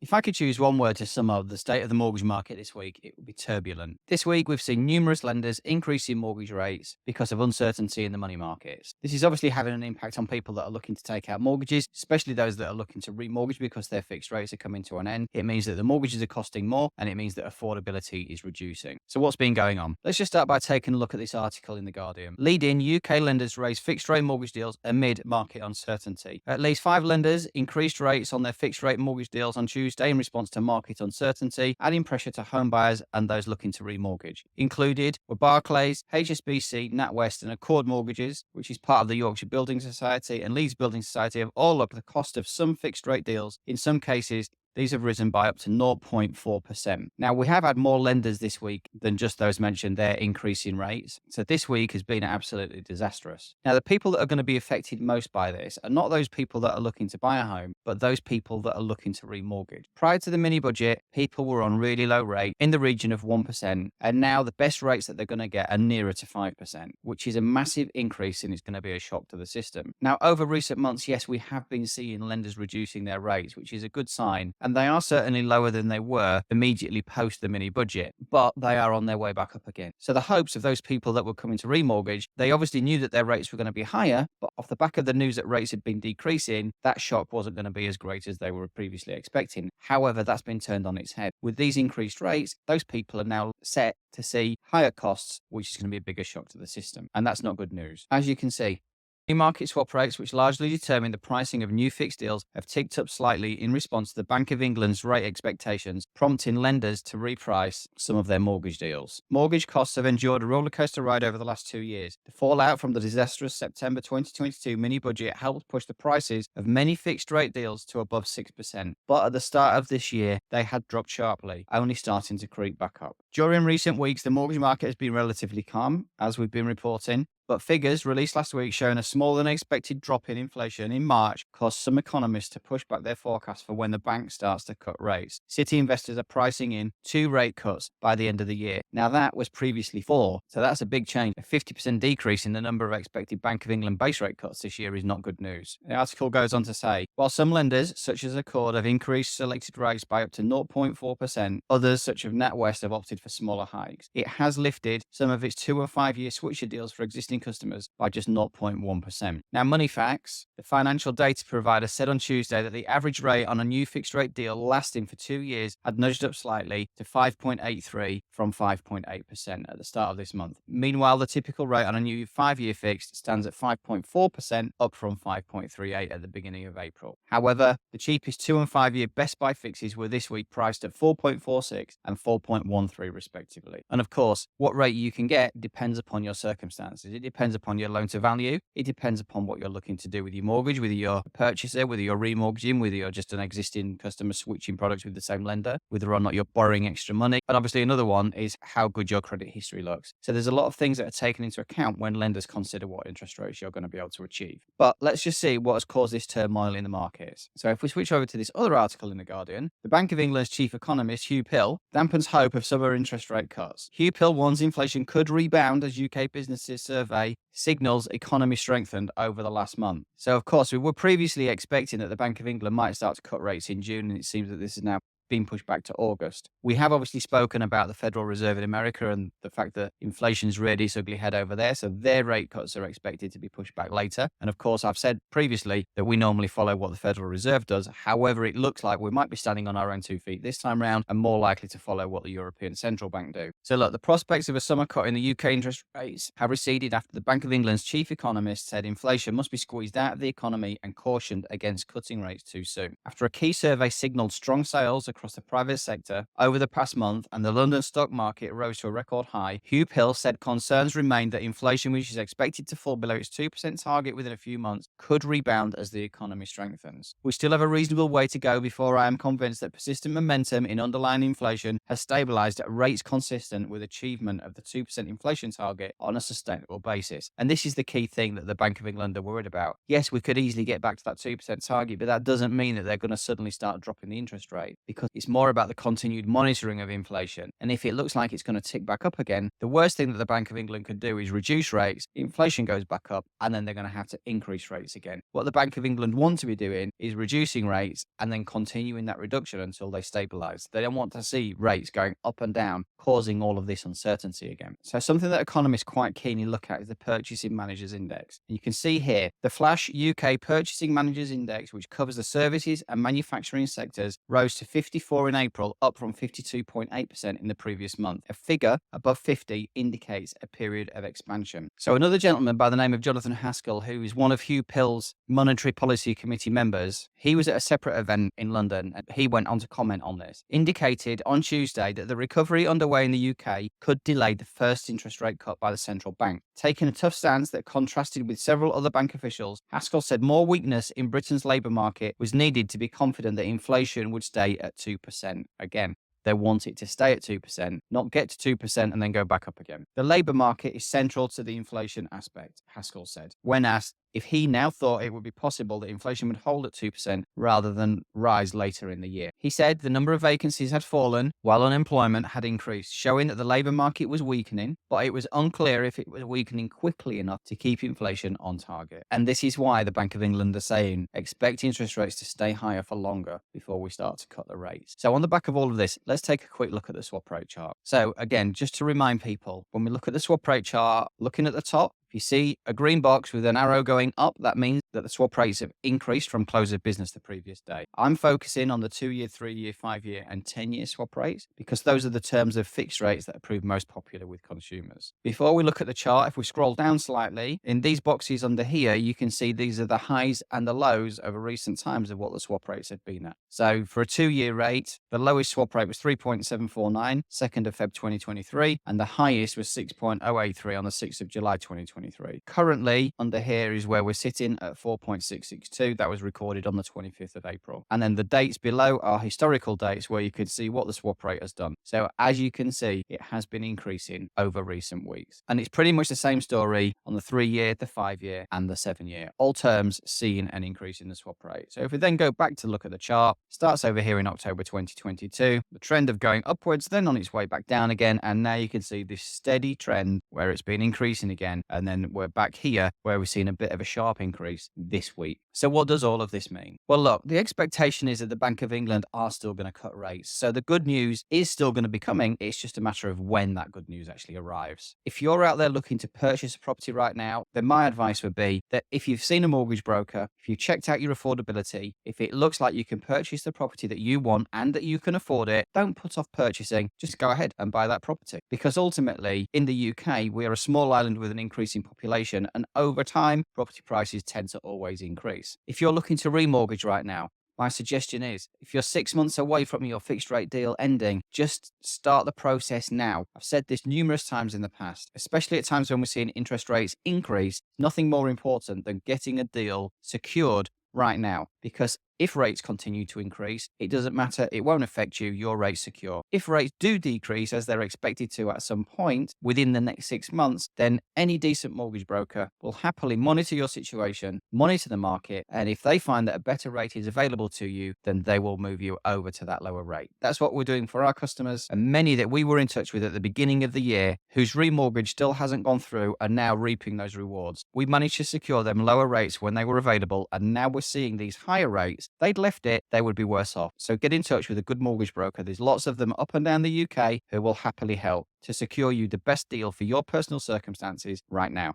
If I could choose one word to sum up the state of the mortgage market this week, it would be turbulent. This week, we've seen numerous lenders increasing mortgage rates because of uncertainty in the money markets. This is obviously having an impact on people that are looking to take out mortgages, especially those that are looking to remortgage because their fixed rates are coming to an end. It means that the mortgages are costing more and it means that affordability is reducing. So what's been going on? Let's just start by taking a look at this article in The Guardian. Leading UK lenders raise fixed rate mortgage deals amid market uncertainty. At least 5 lenders increased rates on their fixed rate mortgage deals on Tuesday in response to market uncertainty, adding pressure to homebuyers and those looking to remortgage. Included were Barclays, HSBC, NatWest, and Accord Mortgages, which is part of the Yorkshire Building Society and Leeds Building Society, have all upped the cost of some fixed rate deals. In some cases, these have risen by up to 0.4%. Now, we have had more lenders this week than just those mentioned there increasing rates. So this week has been absolutely disastrous. Now, the people that are going to be affected most by this are not those people that are looking to buy a home, but those people that are looking to remortgage. Prior to the mini budget, people were on really low rate in the region of 1%. And now the best rates that they're going to get are nearer to 5%, which is a massive increase and it's going to be a shock to the system. Now, over recent months, yes, we have been seeing lenders reducing their rates, which is a good sign. And they are certainly lower than they were immediately post the mini budget, but they are on their way back up again. So the hopes of those people that were coming to remortgage, they obviously knew that their rates were going to be higher, but off the back of the news that rates had been decreasing, that shock wasn't going to be as great as they were previously expecting. However, that's been turned on its head. With these increased rates, those people are now set to see higher costs, which is going to be a bigger shock to the system. And that's not good news. As you can see, new market swap rates, which largely determine the pricing of new fixed deals, have ticked up slightly in response to the Bank of England's rate expectations, prompting lenders to reprice some of their mortgage deals. Mortgage costs have endured a rollercoaster ride over the last 2 years. The fallout from the disastrous September 2022 mini budget helped push the prices of many fixed rate deals to above 6%. But at the start of this year, they had dropped sharply, only starting to creep back up. During recent weeks, the mortgage market has been relatively calm, as we've been reporting. But figures released last week showing a smaller than expected drop in inflation in March caused some economists to push back their forecast for when the bank starts to cut rates. City investors are pricing in 2 rate cuts by the end of the year. Now that was previously 4, so that's a big change. A 50% decrease in the number of expected Bank of England base rate cuts this year is not good news. The article goes on to say, while some lenders, such as Accord, have increased selected rates by up to 0.4%, others, such as NatWest, have opted for smaller hikes. It has lifted some of its 2 or 5 year switcher deals for existing customers by just 0.1%. Now, Moneyfacts, the financial data provider, said on Tuesday that the average rate on a new fixed rate deal lasting for 2 years had nudged up slightly to 5.83 from 5.8% at the start of this month. Meanwhile, the typical rate on a new 5-year fixed stands at 5.4%, up from 5.38 at the beginning of April. However, the cheapest 2 and 5-year best buy fixes were this week priced at 4.46 and 4.13 respectively. And of course, what rate you can get depends upon your circumstances. It depends upon your loan to value. It depends upon what you're looking to do with your mortgage, whether you're a purchaser, whether you're remortgaging, whether you're just an existing customer switching products with the same lender, whether or not you're borrowing extra money. And obviously another one is how good your credit history looks. So there's a lot of things that are taken into account when lenders consider what interest rates you're going to be able to achieve. But let's just see what has caused this turmoil in the markets. So if we switch over to this other article in The Guardian, the Bank of England's chief economist, Hugh Pill, dampens hope of summer interest rate cuts. Hugh Pill warns inflation could rebound as UK businesses survey signals economy strengthened over the last month. So, of course, we were previously expecting that the Bank of England might start to cut rates in June, and it seems that this is now been pushed back to August. We have obviously spoken about the Federal Reserve in America and the fact that inflation's reared its ugly head over there, so their rate cuts are expected to be pushed back later. And of course, I've said previously that we normally follow what the Federal Reserve does. However, it looks like we might be standing on our own 2 feet this time round and more likely to follow what the European Central Bank do. So look, the prospects of a summer cut in the UK interest rates have receded after the Bank of England's chief economist said inflation must be squeezed out of the economy and cautioned against cutting rates too soon. After a key survey signalled strong sales across the private sector over the past month and the London stock market rose to a record high, Hugh Pill said concerns remained that inflation, which is expected to fall below its 2% target within a few months, could rebound as the economy strengthens. We still have a reasonable way to go before I am convinced that persistent momentum in underlying inflation has stabilised at rates consistent with achievement of the 2% inflation target on a sustainable basis. And this is the key thing that the Bank of England are worried about. Yes, we could easily get back to that 2% target, but that doesn't mean that they're going to suddenly start dropping the interest rate, because because it's more about the continued monitoring of inflation. And if it looks like it's going to tick back up again, the worst thing that the Bank of England could do is reduce rates, inflation goes back up, and then they're going to have to increase rates again. What the Bank of England want to be doing is reducing rates and then continuing that reduction until they stabilize. They don't want to see rates going up and down, causing all of this uncertainty again. So something that economists quite keenly look at is the Purchasing Managers Index. And you can see here, the Flash UK Purchasing Managers Index, which covers the services and manufacturing sectors, rose to 54 in April, up from 52.8% in the previous month. A figure above 50 indicates a period of expansion. So another gentleman by the name of Jonathan Haskell, who is one of Hugh Pill's Monetary Policy Committee members, he was at a separate event in London and he went on to comment on this, indicated on Tuesday that the recovery underway in the UK could delay the first interest rate cut by the central bank. Taking a tough stance that contrasted with several other bank officials, Haskell said more weakness in Britain's labour market was needed to be confident that inflation would stay at 2%. Again, they want it to stay at 2%, not get to 2% and then go back up again. The labour market is central to the inflation aspect, Haskell said, when asked if he now thought it would be possible that inflation would hold at 2% rather than rise later in the year. He said the number of vacancies had fallen while unemployment had increased, showing that the labour market was weakening, but it was unclear if it was weakening quickly enough to keep inflation on target. And this is why the Bank of England are saying expect interest rates to stay higher for longer before we start to cut the rates. So on the back of all of this, let's take a quick look at the swap rate chart. So again, just to remind people, when we look at the swap rate chart, looking at the top, if you see a green box with an arrow going up, that means that the swap rates have increased from close of business the previous day. I'm focusing on the 2-year, 3-year, 5-year, and 10-year swap rates because those are the terms of fixed rates that are proved most popular with consumers. Before we look at the chart, if we scroll down slightly, in these boxes under here, you can see these are the highs and the lows over recent times of what the swap rates have been at. So for a 2-year rate, the lowest swap rate was 3.749, 2nd of Feb 2023, and the highest was 6.083 on the 6th of July 2023. Currently, under here is where we're sitting at 4.662. That was recorded on the 25th of April. And then the dates below are historical dates where you could see what the swap rate has done. So as you can see, it has been increasing over recent weeks. And it's pretty much the same story on the 3-year, the 5-year, and the 7-year. All terms seeing an increase in the swap rate. So if we then go back to look at the chart, starts over here in October 2022, the trend of going upwards, then on its way back down again. And now you can see this steady trend where it's been increasing again. And then we're back here where we've seen a bit of a sharp increase this week. So what does all of this mean? Well, look, the expectation is that the Bank of England are still going to cut rates. So the good news is still going to be coming. It's just a matter of when that good news actually arrives. If you're out there looking to purchase a property right now, then my advice would be that if you've seen a mortgage broker, if you've checked out your affordability, if it looks like you can purchase the property that you want and that you can afford it, don't put off purchasing. Just go ahead and buy that property. Because ultimately, in the UK, we are a small island with an increasing population, and over time, property prices tend to always increase. If you're looking to remortgage right now, my suggestion is, if you're 6 months away from your fixed rate deal ending, just start the process now. I've said this numerous times in the past, especially at times when we're seeing interest rates increase. Nothing more important than getting a deal secured right now, because if rates continue to increase, it doesn't matter. It won't affect you. Your rate's secure. If rates do decrease, as they're expected to at some point within the next 6 months, then any decent mortgage broker will happily monitor your situation, monitor the market, and if they find that a better rate is available to you, then they will move you over to that lower rate. That's what we're doing for our customers, and many that we were in touch with at the beginning of the year whose remortgage still hasn't gone through are now reaping those rewards. We managed to secure them lower rates when they were available, and now we're seeing these higher rates. They'd left it, they would be worse off. So get in touch with a good mortgage broker. There's lots of them up and down the UK who will happily help to secure you the best deal for your personal circumstances right now.